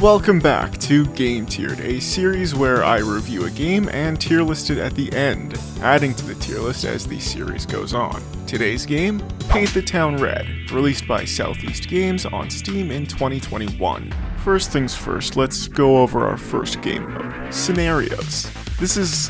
Welcome back to Game Tiered, a series where I review a game and tier list it at the end, adding to the tier list as the series goes on. Today's game, Paint the Town Red, released by Southeast Games on Steam in 2021. First things first, let's go over our first game mode, Scenarios. This is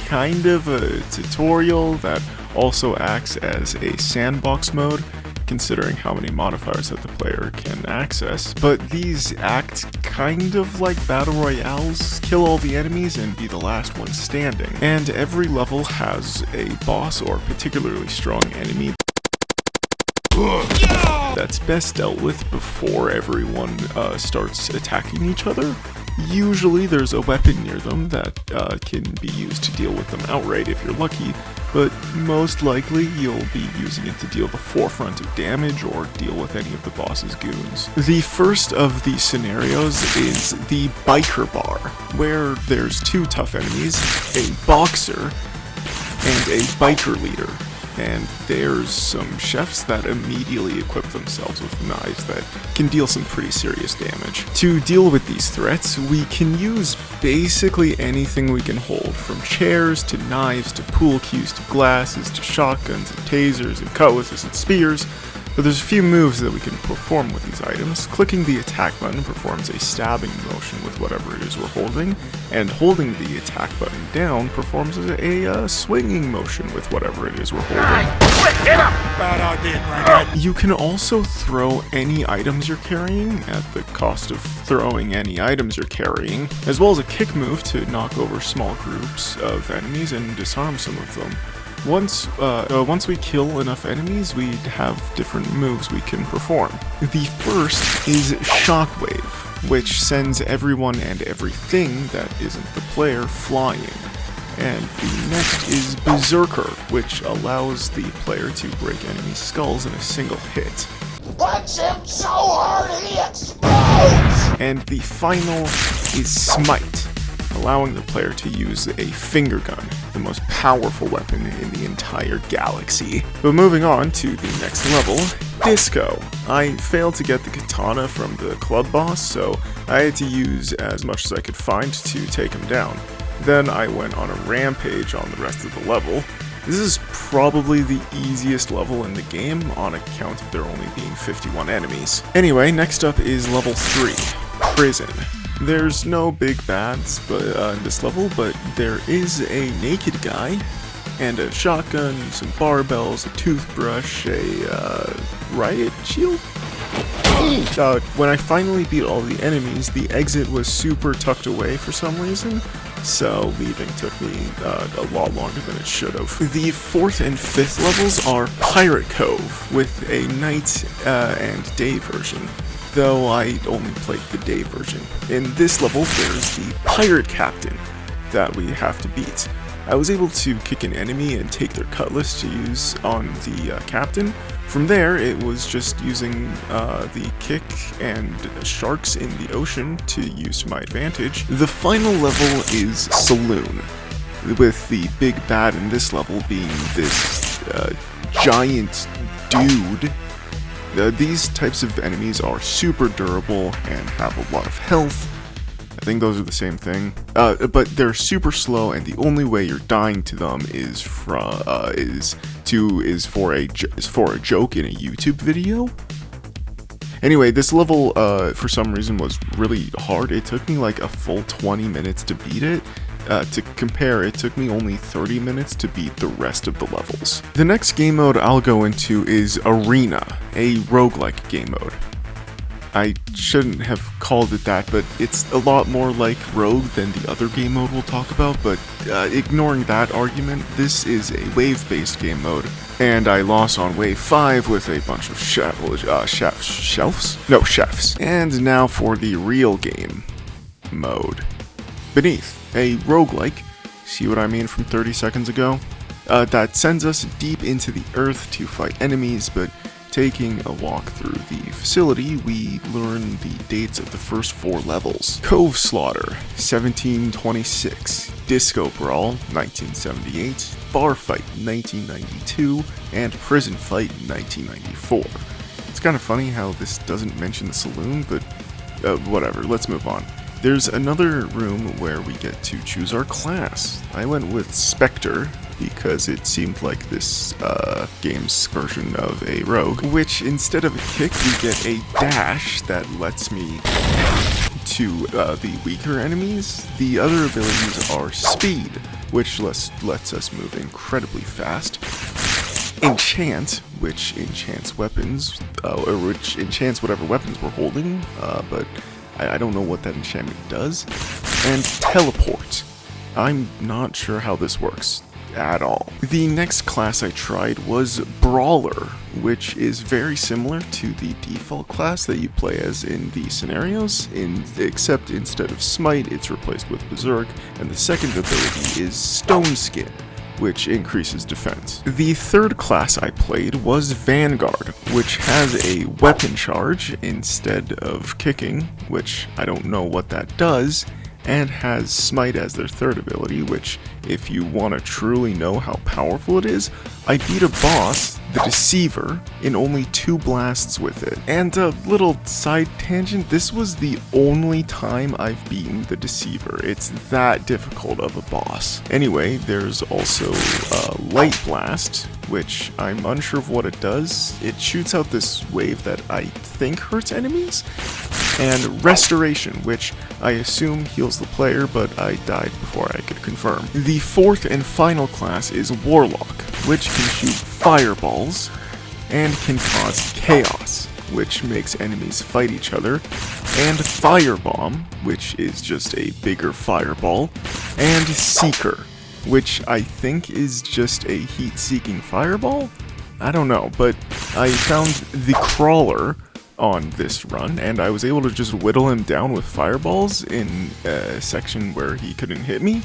kind of a tutorial that also acts as a sandbox mode, considering how many modifiers that the player can access, but these act kind of like battle royales, kill all the enemies and be the last one standing. And every level has a boss or particularly strong enemy that's best dealt with before everyone starts attacking each other. Usually there's a weapon near them that can be used to deal with them outright if you're lucky, but most likely you'll be using it to deal the forefront of damage or deal with any of the boss's goons. The first of these scenarios is the Biker Bar, where there's two tough enemies, a boxer and a biker leader. And there's some chefs that immediately equip themselves with knives that can deal some pretty serious damage. To deal with these threats, we can use basically anything we can hold, from chairs to knives to pool cues to glasses to shotguns and tasers and cutlasses and spears. But there's a few moves that we can perform with these items. Clicking the attack button performs a stabbing motion with whatever it is we're holding, and holding the attack button down performs a swinging motion with whatever it is we're holding. Bad idea, Granddad. You can also throw any items you're carrying at the cost of throwing any items you're carrying, as well as a kick move to knock over small groups of enemies and disarm some of them. Once we kill enough enemies, we have different moves we can perform. The first is Shockwave, which sends everyone and everything that isn't the player flying. And the next is Berserker, which allows the player to break enemy skulls in a single hit. Punch him so hard he explodes! And the final is Smite, allowing the player to use a finger gun, the most powerful weapon in the entire galaxy. But moving on to the next level, Disco. I failed to get the katana from the club boss, so I had to use as much as I could find to take him down. Then I went on a rampage on the rest of the level. This is probably the easiest level in the game on account of there only being 51 enemies. Anyway, next up is level 3, Prison. There's no big bads in this level, but there is a naked guy, and a shotgun, some barbells, a toothbrush, a riot shield? When I finally beat all the enemies, the exit was super tucked away for some reason, so leaving took me a lot longer than it should have. The 4th and 5th levels are Pirate Cove, with a night and day version, though I only played the day version. In this level, there's the Pirate Captain that we have to beat. I was able to kick an enemy and take their cutlass to use on the captain. From there, it was just using the kick and sharks in the ocean to use to my advantage. The final level is Saloon, with the big bad in this level being this giant dude. These types of enemies are super durable and have a lot of health. I think those are the same thing, but they're super slow, and the only way you're dying to them is for a joke in a YouTube video. Anyway, this level for some reason was really hard. It took me like a full 20 minutes to beat it. To compare, it took me only 30 minutes to beat the rest of the levels. The next game mode I'll go into is Arena, a roguelike game mode. I shouldn't have called it that, but it's a lot more like Rogue than the other game mode we'll talk about, but ignoring that argument, this is a wave-based game mode, and I lost on wave 5 with a bunch of chefs. And now for the real game mode. Beneath, a roguelike, see what I mean from 30 seconds ago? That sends us deep into the earth to fight enemies, but taking a walk through the facility, we learn the dates of the first 4 levels. Cove Slaughter, 1726, Disco Brawl, 1978, Bar Fight, 1992, and Prison Fight, 1994. It's kind of funny how this doesn't mention the saloon, but whatever, let's move on. There's another room where we get to choose our class. I went with Spectre because it seemed like this game's version of a rogue, which instead of a kick, we get a dash that lets me to the weaker enemies. The other abilities are speed, which lets us move incredibly fast. Enchant, which enchants weapons, or which enchants whatever weapons we're holding, but I don't know what that enchantment does. And teleport. I'm not sure how this works at all. The next class I tried was Brawler, which is very similar to the default class that you play as in the scenarios, except instead of Smite, it's replaced with Berserk, and the second ability is Stone Skin, which increases defense. The third class I played was Vanguard, which has a weapon charge instead of kicking, which I don't know what that does, and has Smite as their third ability, which, if you want to truly know how powerful it is, I beat a boss, the Deceiver, in only 2 blasts with it. And a little side tangent, this was the only time I've beaten the Deceiver. It's that difficult of a boss. Anyway, there's also Light Blast, which I'm unsure of what it does. It shoots out this wave that I think hurts enemies. And Restoration, which I assume heals the player, but I died before I could confirm. The fourth and final class is Warlock, which can shoot fireballs and can cause chaos, which makes enemies fight each other, and Firebomb, which is just a bigger fireball, and Seeker, which I think is just a heat-seeking fireball? I don't know, but I found the Crawler on this run, and I was able to just whittle him down with fireballs in a section where he couldn't hit me,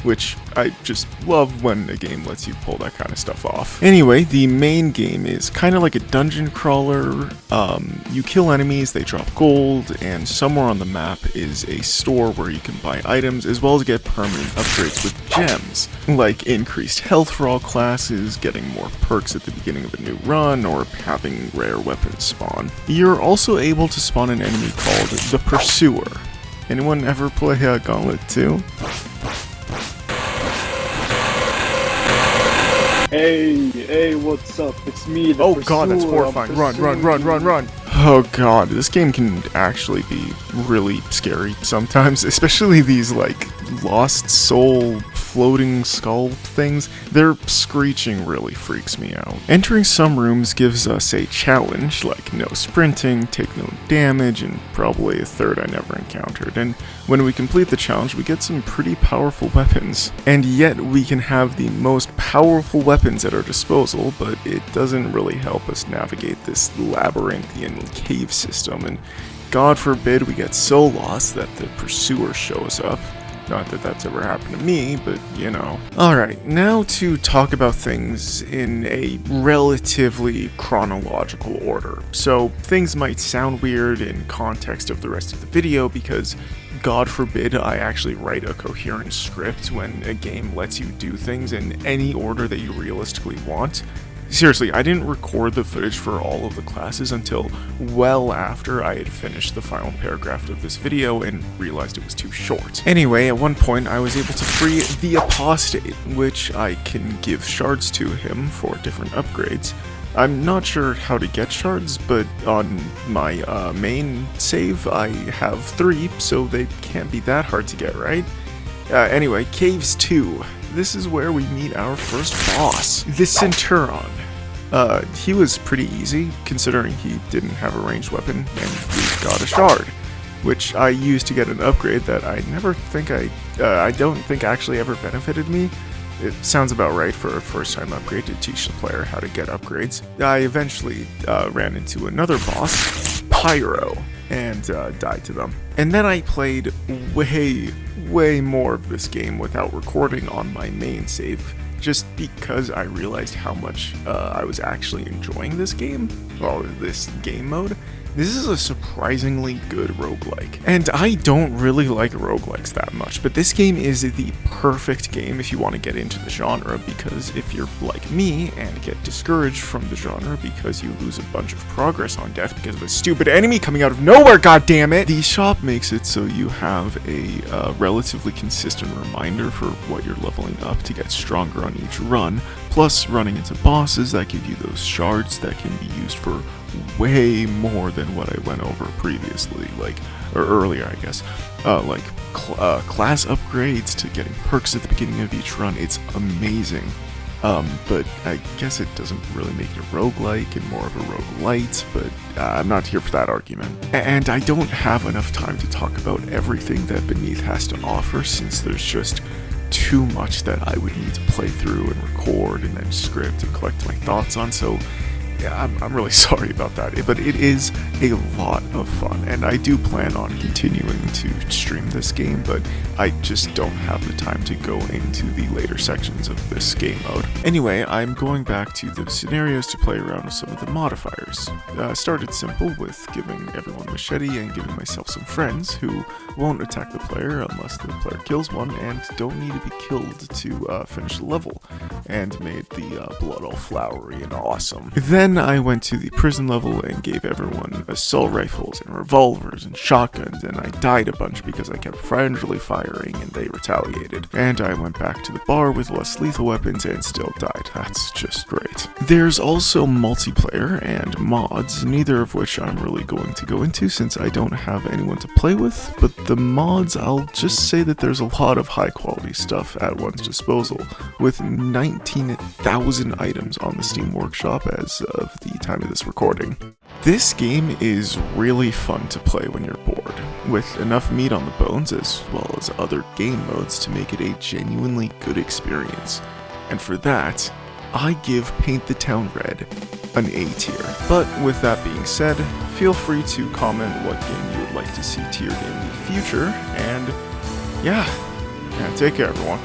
which I just love when a game lets you pull that kind of stuff off. Anyway, the main game is kind of like a dungeon crawler. You kill enemies, they drop gold, and somewhere on the map is a store where you can buy items, as well as get permanent upgrades with gems, like increased health for all classes, getting more perks at the beginning of a new run, or having rare weapons spawn. You're also able to spawn an enemy called the Pursuer. Anyone ever play Gauntlet 2? Hey, what's up? It's me, the Pursuer. God, that's horrifying. Run. Oh god, this game can actually be really scary sometimes, especially these, like, lost soul floating skull things. Their screeching really freaks me out. Entering some rooms gives us a challenge, like no sprinting, take no damage, and probably a third I never encountered. And when we complete the challenge, we get some pretty powerful weapons. And yet we can have the most powerful weapons at our disposal, but it doesn't really help us navigate this labyrinthian cave system, and God forbid we get so lost that the Pursuer shows up. Not that that's ever happened to me, but you know. Alright, now to talk about things in a relatively chronological order. So things might sound weird in context of the rest of the video because God forbid I actually write a coherent script when a game lets you do things in any order that you realistically want. Seriously, I didn't record the footage for all of the classes until well after I had finished the final paragraph of this video and realized it was too short. Anyway, at one point I was able to free the Apostate, which I can give shards to him for different upgrades. I'm not sure how to get shards, but on my main save I have 3, so they can't be that hard to get, right? Anyway, Caves 2. This is where we meet our first boss, the Centurion. He was pretty easy, considering he didn't have a ranged weapon, and we got a shard, which I used to get an upgrade that I don't think actually ever benefited me. It sounds about right for a first-time upgrade to teach the player how to get upgrades. I eventually ran into another boss, Pyro, and died to them. And then I played way more of this game without recording on my main save, just because I realized how much I was actually enjoying this game, well, this game mode, This is a surprisingly good roguelike. And I don't really like roguelikes that much, but this game is the perfect game if you want to get into the genre, because if you're like me and get discouraged from the genre because you lose a bunch of progress on death because of a stupid enemy coming out of nowhere, goddammit, the shop makes it so you have a relatively consistent reminder for what you're leveling up to get stronger on each run, plus running into bosses that give you those shards that can be used for way more than what I went over previously, or earlier, I guess, class upgrades to getting perks at the beginning of each run. It's amazing. But I guess it doesn't really make it a roguelike and more of a roguelite, but I'm not here for that argument. And I don't have enough time to talk about everything that Beneath has to offer, since there's just too much that I would need to play through and record and then script and collect my thoughts on, so yeah, I'm really sorry about that, but it is a lot of fun, and I do plan on continuing to stream this game, but I just don't have the time to go into the later sections of this game mode. Anyway, I'm going back to the scenarios to play around with some of the modifiers. Started simple with giving everyone a machete and giving myself some friends who won't attack the player unless the player kills one and don't need to be killed to finish the level, and made the blood all flowery and awesome. Then I went to the prison level and gave everyone assault rifles and revolvers and shotguns, and I died a bunch because I kept friendly firing and they retaliated. And I went back to the bar with less lethal weapons and still died. That's just great. There's also multiplayer and mods, neither of which I'm really going to go into since I don't have anyone to play with, but the mods, I'll just say that there's a lot of high quality stuff at one's disposal, with 19,000 items on the Steam Workshop as of the time of this recording. This game is really fun to play when you're bored, with enough meat on the bones as well as other game modes to make it a genuinely good experience. And for that, I give Paint the Town Red an A tier. But with that being said, feel free to comment what game you would like to see tiered in the future, and yeah, take care everyone.